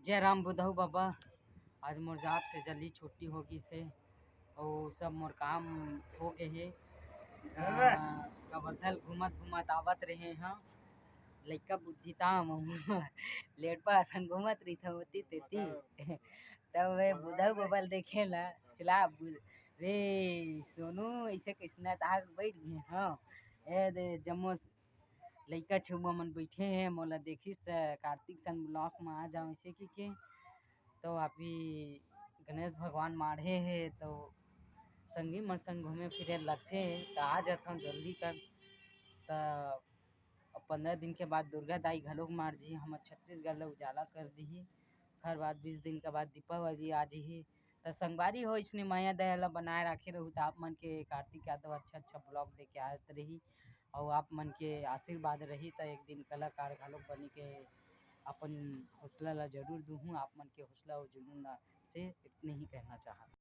जय राम बुधऊ बाबा। आज मोर जात से जल्दी छुट्टी होगी से और सब मोर काम हो गए हे। कवर्धल घूमत घूमत आवत रहे हाँ। लइका बुद्धि ताम लेटपा असन घूमत रही था होती तेती तब वे बुधऊ बबल देखे ला चला रे सोनू ऐसे किसना आग बैठ गए हाँ। ए दे जम्मो लइका छुआ मन बैठे हैं मोला देखिस कार्तिक सन ब्लॉक में आ जाओ ऐसे की तो अभी गणेश भगवान माढ़े है तो संगी मन संग घूमे फिरे लगते तो आ जाता हूँ जल्दी कर। तो 15 दिन के बाद दुर्गा दाई घलोक मार जी हम छत्तीसगढ़ ला उजाला कर दी। हर बात 20 दिन के बाद दीपावली आ जी तो संगवारी हो इसने माया दया ला बनाए रखे रहू तो आप मन के कार्तिक यादव अच्छा ब्लॉग लेके आत रही और आप मन के आशीर्वाद रही तो एक दिन कलाकार घलोक बनी के अपन हौसला ला जरूर दूँ। आप मन के हौसला और जुनून से इतने ही कहना चाहता।